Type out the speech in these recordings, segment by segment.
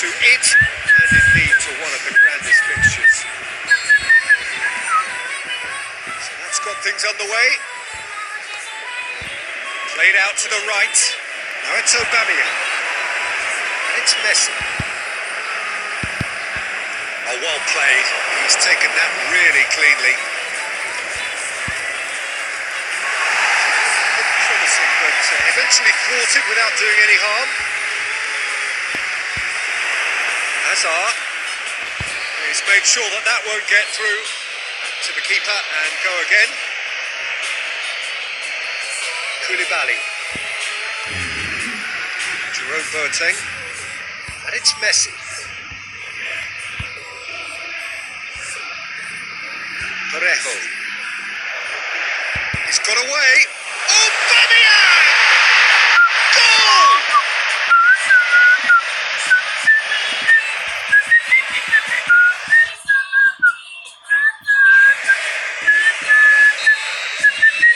to it, and indeed to one of the grandest fixtures. So that's got things underway. Played out to the right. Now it's Aubameyang. And it's Messi. Oh, well played. He's taken that really cleanly. Promising, but eventually thwarted without doing any harm. Hazard. He's made sure that that won't get through to the keeper and go again. Koulibaly. Jerome Boateng. And it's Messi. Parejo. He's got away. Aubameyang! Goal!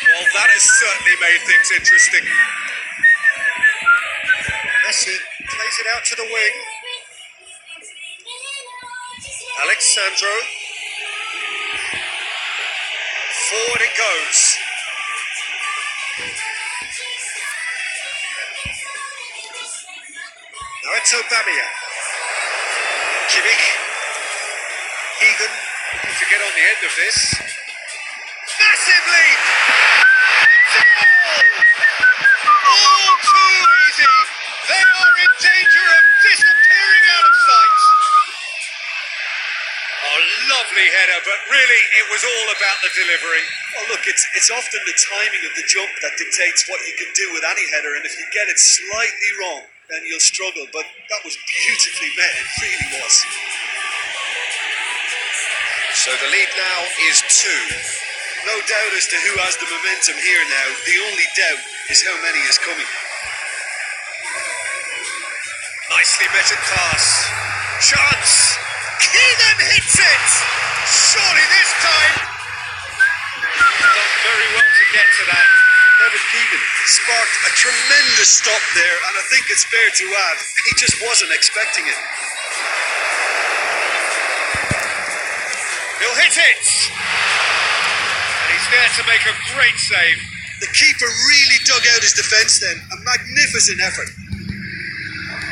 Well, that has certainly made things interesting. Messi plays it out to the wing. Alex Sandro. Forward it goes. Now it's Aubameyang. Kimmich. Egan looking to get on the end of this. Massive lead! All too easy. They are in danger of disappearing out of sight. Oh, lovely header, but really it was all about the delivery. Well, look, it's often the timing of the jump that dictates what you can do with any header, and if you get it slightly wrong, then you'll struggle. But that was beautifully met, it really was. So the lead now is 2. No doubt as to who has the momentum here now. The only doubt is how many is coming. Nicely measured pass. Chance. Keegan hits it. Surely this time. Done very well to get to that. Kevin Keegan sparked a tremendous stop there, and I think it's fair to add, he just wasn't expecting it. He'll hit it. And he's there to make a great save. The keeper really dug out his defence then. A magnificent effort.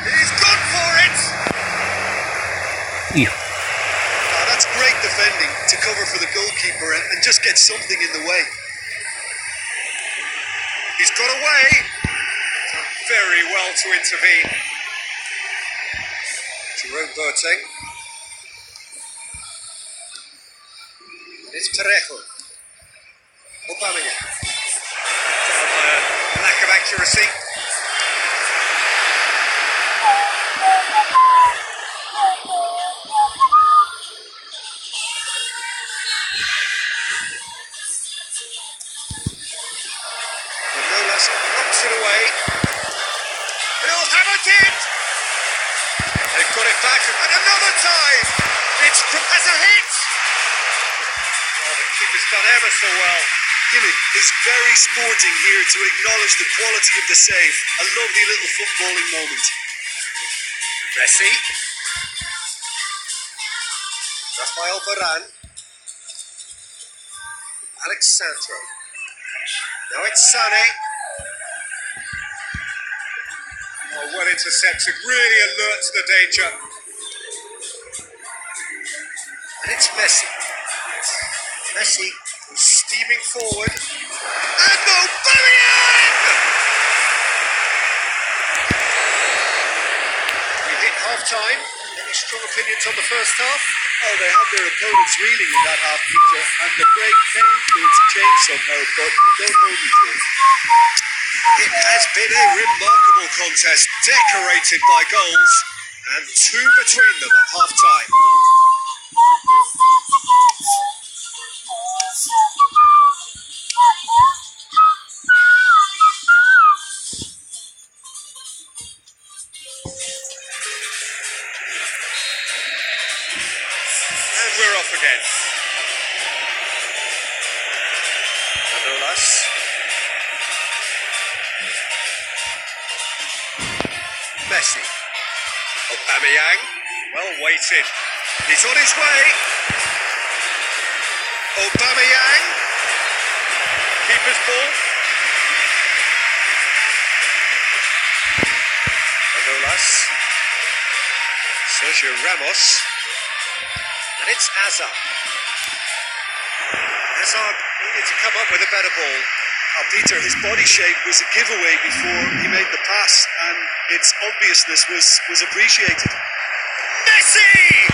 He's gone for it. That's great defending to cover for the goalkeeper and just get something in the way. He's got away. Done very well to intervene. Jerome Boateng. It's Parejo. Aubameyang. Down by a lack of accuracy. Manolas knocks it away. He'll hammer it! They've got it back, and another time! It's as a hit! Oh, the keeper's done ever so well. Kimmich is very sporting here to acknowledge the quality of the save. A lovely little footballing moment. Messi. Rafael Varane. Alex Sandro. Now it's Sané. Oh, well intercepted. Really alert to the danger. And it's Messi. Messi is steaming forward. And Aubameyang! We hit half-time. Any strong opinions on the first half? Oh, they had their opponents reeling in that half, Peter, and the break came through to change somehow, but don't hold me to it. It has been a remarkable contest, decorated by goals, and 2 between them at half-time. And we're off again. Manolas. Messi. Aubameyang. Aubameyang, well weighted. He's on his way. Aubameyang, keeper's ball. Manolas, Sergio Ramos, and it's Hazard. Hazard needed to come up with a better ball. Peter, his body shape was a giveaway before he made the pass, and its obviousness was appreciated. Messi!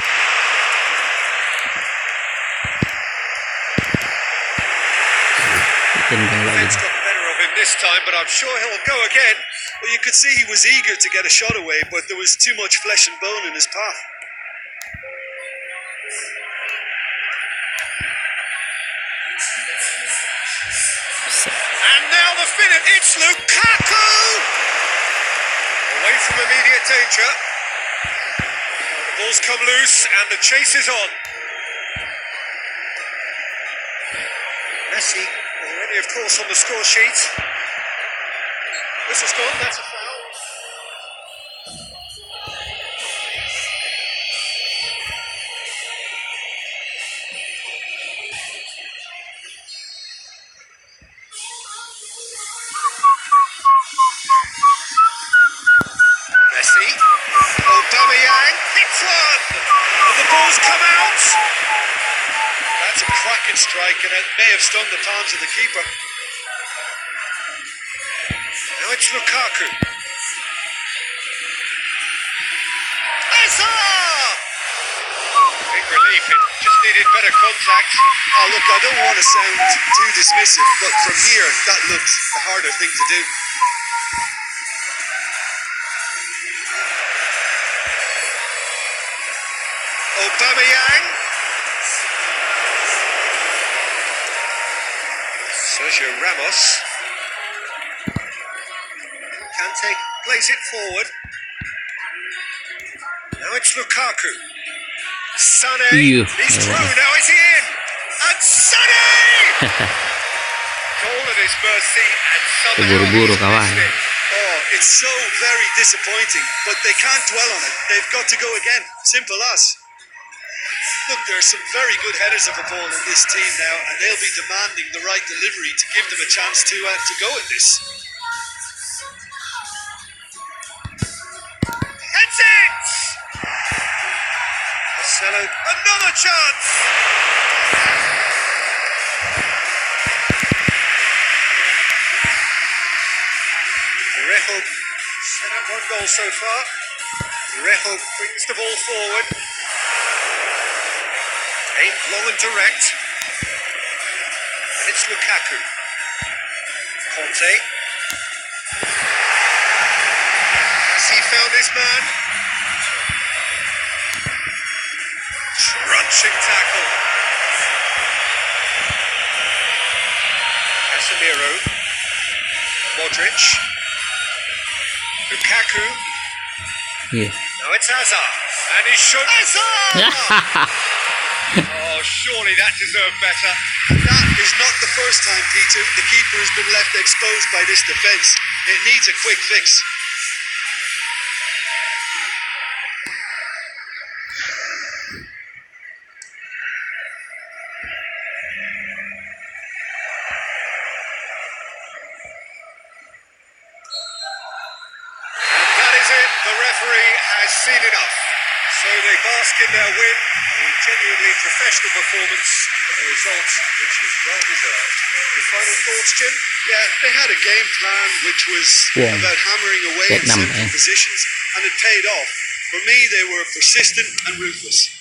Defense got the better of him this time, but I'm sure he'll go again. Well, you could see he was eager to get a shot away, but there was too much flesh and bone in his path. And now the finish, it's Lukaku! Away from immediate danger. The ball's come loose and the chase is on. Messi already, of course, on the score sheet. Whistle's gone, that's a foul. Messi, Aubameyang hits one, and the ball's come out. That's a cracking strike, and it may have stung the palms of the keeper. Now it's Lukaku. Hazard! Big relief, it just needed better contact. Oh, look, I don't want to sound too dismissive, but from here, that looked the harder thing to do. Aubameyang. Sergio Ramos. Kante plays it forward. Now it's Lukaku. Sané. He's through. Now is he in? And Sané! Goal at his mercy and somehow Buru-buru he's kawan. missed it. Oh, it's so very disappointing, but they can't dwell on it. They've got to go again. Simple as. Look, there are some very good headers of a ball in this team now, and they'll be demanding the right delivery to give them a chance to go at this. Heads it! Marcelo, another chance! Rejo set up one goal so far. Rejo brings the ball forward. Aimed long and direct. And it's Lukaku. Conte. Has he found his man? Crunching tackle. Casemiro. Modric. Lukaku. Yeah. Now it's Hazard. And he's shot. Hazard! Oh, surely that deserved better. That is not the first time, Peter, the keeper has been left exposed by this defence. It needs a quick fix. And that is it. The referee has seen enough. So they bask in their win, a genuinely professional performance, and the result which is well deserved. Your final thoughts, Jim? Yeah, they had a game plan which was Yeah. about hammering away in Vietnam, certain positions, and it paid off. For me, they were persistent and ruthless.